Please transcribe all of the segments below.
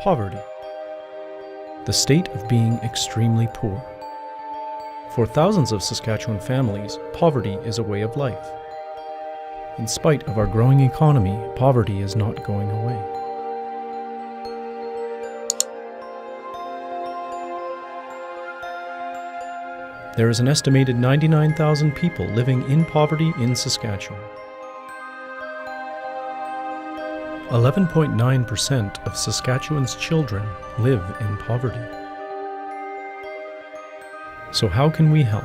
Poverty. The state of being extremely poor. For thousands of Saskatchewan families, poverty is a way of life. In spite of our growing economy, poverty is not going away. There is an estimated 99,000 people living in poverty in Saskatchewan. 11.9% of Saskatchewan's children live in poverty. So how can we help?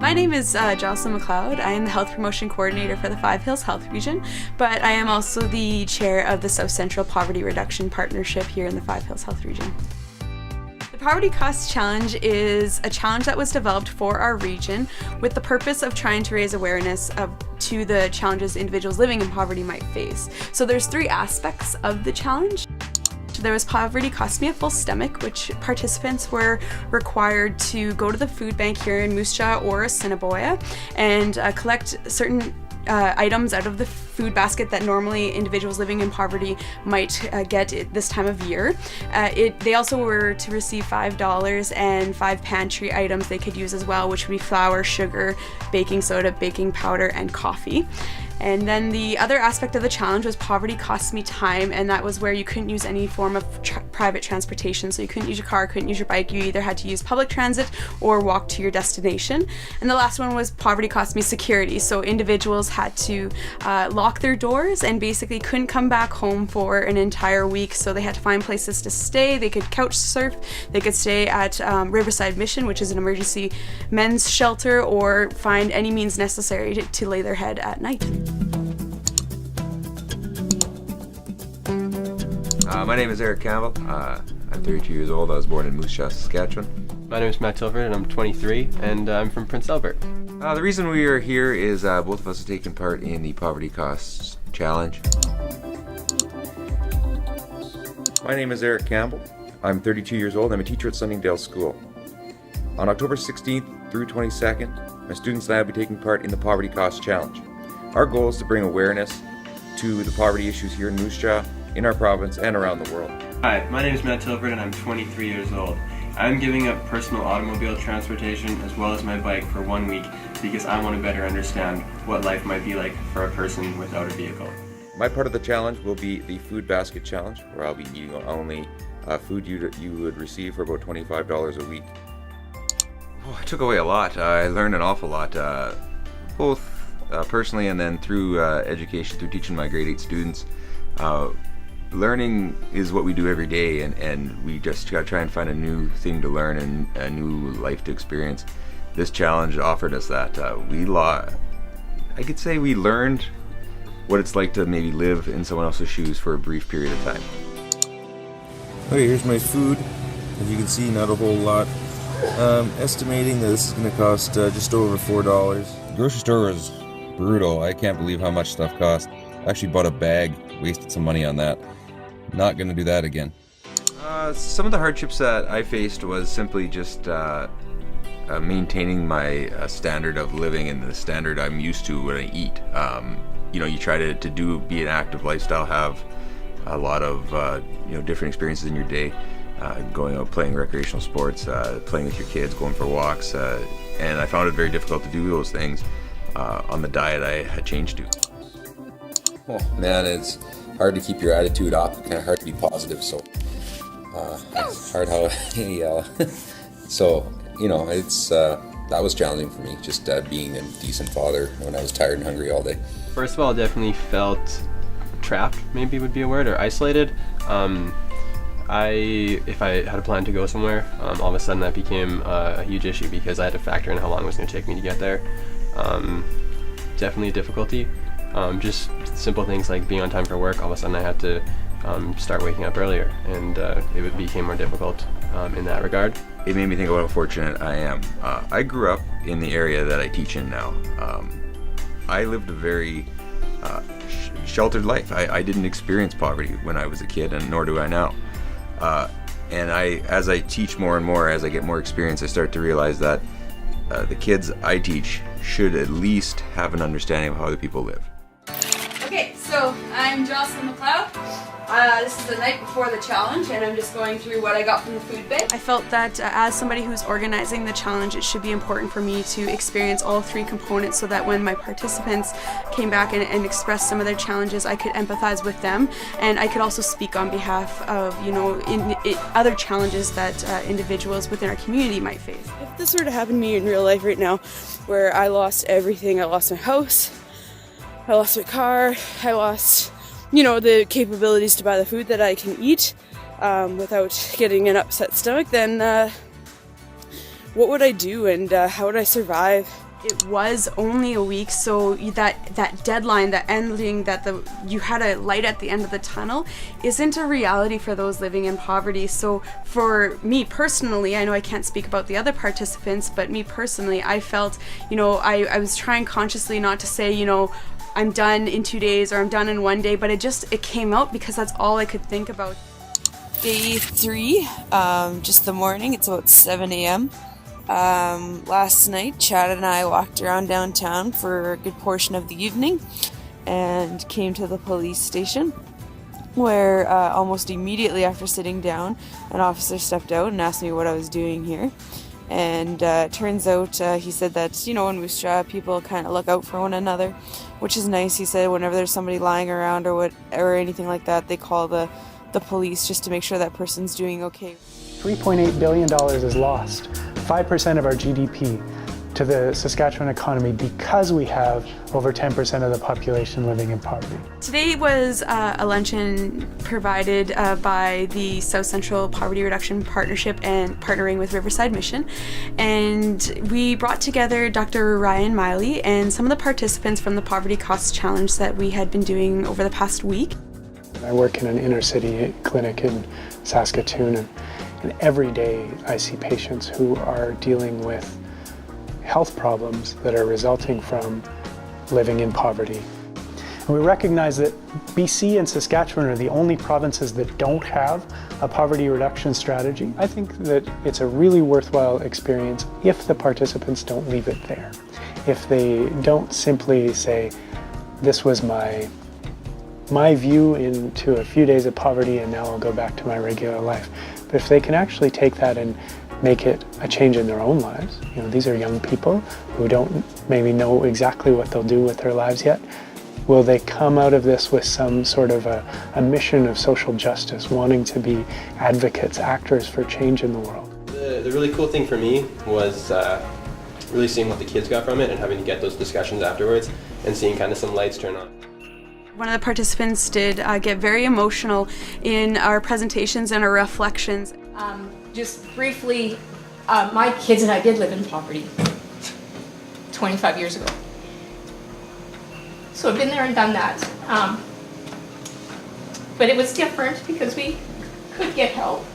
My name is Jocelyn McLeod. I am the Health Promotion Coordinator for the Five Hills Health Region, but I am also the Chair of the South Central Poverty Reduction Partnership here in the Five Hills Health Region. The Poverty Cost Challenge is a challenge that was developed for our region with the purpose of trying to raise awareness to the challenges individuals living in poverty might face. So there's 3 aspects of the challenge. There was Poverty Cost Me a Full Stomach, which participants were required to go to the food bank here in Moose Jaw or Assiniboia and collect certain items out of the food basket that normally individuals living in poverty might get at this time of year. They also were to receive $5 and 5 pantry items they could use as well, which would be flour, sugar, baking soda, baking powder, and coffee. And then the other aspect of the challenge was Poverty Cost Me Time, and that was where you couldn't use any form of private transportation. So you couldn't use your car, couldn't use your bike, you either had to use public transit or walk to your destination. And the last one was Poverty Cost Me Security. So individuals had to lock their doors and basically couldn't come back home for an entire week. So they had to find places to stay. They could couch surf, they could stay at Riverside Mission, which is an emergency men's shelter, or find any means necessary to lay their head at night. My name is Eric Campbell. I'm 32 years old. I was born in Moose Jaw, Saskatchewan. My name is Matt Tilford and I'm 23 and I'm from Prince Albert. The reason we are here is both of us have taken part in the Poverty Costs Challenge. My name is Eric Campbell. I'm 32 years old. I'm a teacher at Sunningdale School. On October 16th through 22nd, my students and I will be taking part in the Poverty Costs Challenge. Our goal is to bring awareness to the poverty issues here in Moose Jaw, in our province, and around the world. Hi, my name is Matt Tilford and I'm 23 years old. I'm giving up personal automobile transportation as well as my bike for 1 week because I want to better understand what life might be like for a person without a vehicle. My part of the challenge will be the Food Basket Challenge, where I'll be eating only food you would receive for about $25 a week. Oh, it took away a lot. I learned an awful lot, both personally and then through education, through teaching my grade 8 students. Learning is what we do every day, and we just got to try and find a new thing to learn and a new life to experience. This challenge offered us that. I could say we learned what it's like to maybe live in someone else's shoes for a brief period of time. Okay, here's my food. As you can see, not a whole lot. Estimating that this is going to cost just over $4. The grocery store was brutal. I can't believe how much stuff cost. I actually bought a bag, wasted some money on that. Not going to do that again. Some of the hardships that I faced was simply just maintaining my standard of living and the standard I'm used to when I eat. You try to be an active lifestyle, have a lot of different experiences in your day, going out playing recreational sports, playing with your kids, going for walks, and I found it very difficult to do those things on the diet I had changed to. Oh man, it's hard to keep your attitude up, kind of hard to be positive, so it's hard how you yell. So, it's that was challenging for me, just being a decent father when I was tired and hungry all day. First of all, I definitely felt trapped, maybe would be a word, or isolated. If I had a plan to go somewhere, all of a sudden that became a huge issue because I had to factor in how long it was going to take me to get there. Definitely a difficulty. Just simple things like being on time for work, all of a sudden I had to start waking up earlier, and it became more difficult in that regard. It made me think about how fortunate I am. I grew up in the area that I teach in now. I lived a very sheltered life. I didn't experience poverty when I was a kid, and nor do I now. And as I teach more and more, as I get more experience, I start to realize that the kids I teach should at least have an understanding of how other people live. Okay, Okay, so I'm Jocelyn McLeod. This is the night before the challenge, and I'm just going through what I got from the food bin. I felt that as somebody who's organizing the challenge, it should be important for me to experience all three components so that when my participants came back and expressed some of their challenges, I could empathize with them, and I could also speak on behalf of, other challenges that individuals within our community might face. If this were to happen to me in real life right now, where I lost everything, I lost my house, I lost my car, I lost the capabilities to buy the food that I can eat without getting an upset stomach, then what would I do and how would I survive? It was only a week, so that deadline, that ending, you had a light at the end of the tunnel, isn't a reality for those living in poverty. So for me personally, I know I can't speak about the other participants, but me personally, I felt, I was trying consciously not to say, I'm done in 2 days or I'm done in 1 day, but it came out because that's all I could think about. Day 3, just the morning, it's about 7 a.m. Last night, Chad and I walked around downtown for a good portion of the evening and came to the police station where almost immediately after sitting down, an officer stepped out and asked me what I was doing here. And turns out he said that, in Moose Jaw, people kind of look out for one another, which is nice. He said whenever there's somebody lying around or anything like that, they call the police just to make sure that person's doing okay. $3.8 billion is lost, 5% of our GDP, to the Saskatchewan economy because we have over 10% of the population living in poverty. Today was a luncheon provided by the South Central Poverty Reduction Partnership and partnering with Riverside Mission. And we brought together Dr. Ryan Miley and some of the participants from the Poverty Cost Challenge that we had been doing over the past week. I work in an inner city clinic in Saskatoon, and every day I see patients who are dealing with health problems that are resulting from living in poverty. And we recognize that BC and Saskatchewan are the only provinces that don't have a poverty reduction strategy. I think that it's a really worthwhile experience if the participants don't leave it there. If they don't simply say, this was my view into a few days of poverty and now I'll go back to my regular life. But if they can actually take that and make it a change in their own lives. These are young people who don't maybe know exactly what they'll do with their lives yet. Will they come out of this with some sort of a mission of social justice, wanting to be advocates, actors for change in the world? The really cool thing for me was really seeing what the kids got from it and having to get those discussions afterwards and seeing kind of some lights turn on. One of the participants did get very emotional in our presentations and our reflections. Just briefly, my kids and I did live in poverty 25 years ago. So I've been there and done that. But it was different because we could get help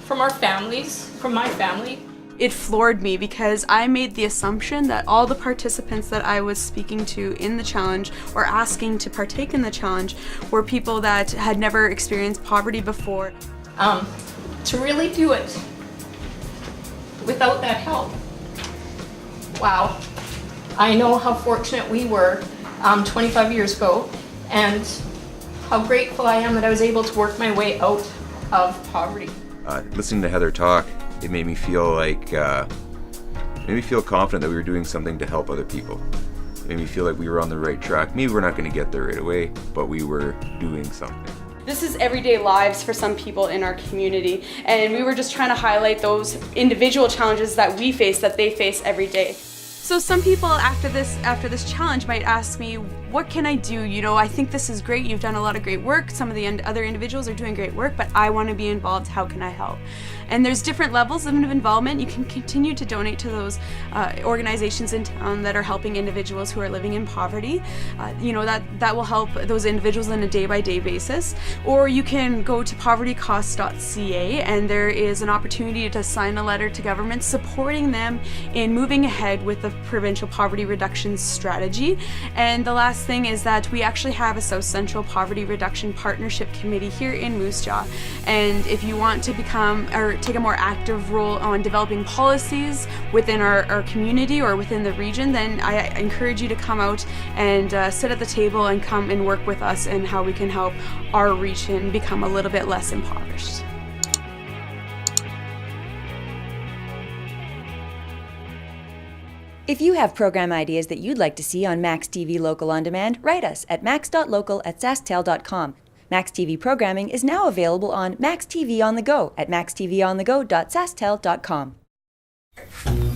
from our families, from my family. It floored me because I made the assumption that all the participants that I was speaking to in the challenge or asking to partake in the challenge were people that had never experienced poverty before. To really do it without that help. Wow. I know how fortunate we were 25 years ago and how grateful I am that I was able to work my way out of poverty. Listening to Heather talk, it made me feel confident that we were doing something to help other people. It made me feel like we were on the right track. Maybe we're not going to get there right away, but we were doing something. This is everyday lives for some people in our community, and we were just trying to highlight those individual challenges that we face, that they face every day. So some people after this challenge might ask me, what can I do? I think this is great. You've done a lot of great work. Some of the other individuals are doing great work, but I want to be involved. How can I help? And there's different levels of involvement. You can continue to donate to those organizations in town that are helping individuals who are living in poverty. That will help those individuals on a day-by-day basis. Or you can go to povertycost.ca, and there is an opportunity to sign a letter to government supporting them in moving ahead with the provincial poverty reduction strategy. And the last last thing is that we actually have a South Central Poverty Reduction Partnership Committee here in Moose Jaw. And if you want to become or take a more active role on developing policies within our community or within the region, then I encourage you to come out and sit at the table and come and work with us and how we can help our region become a little bit less impoverished. If you have program ideas that you'd like to see on Max TV Local On Demand, write us at max.local@sasktel.com. Max TV programming is now available on Max TV on the Go at maxtvonthego.sasktel.com.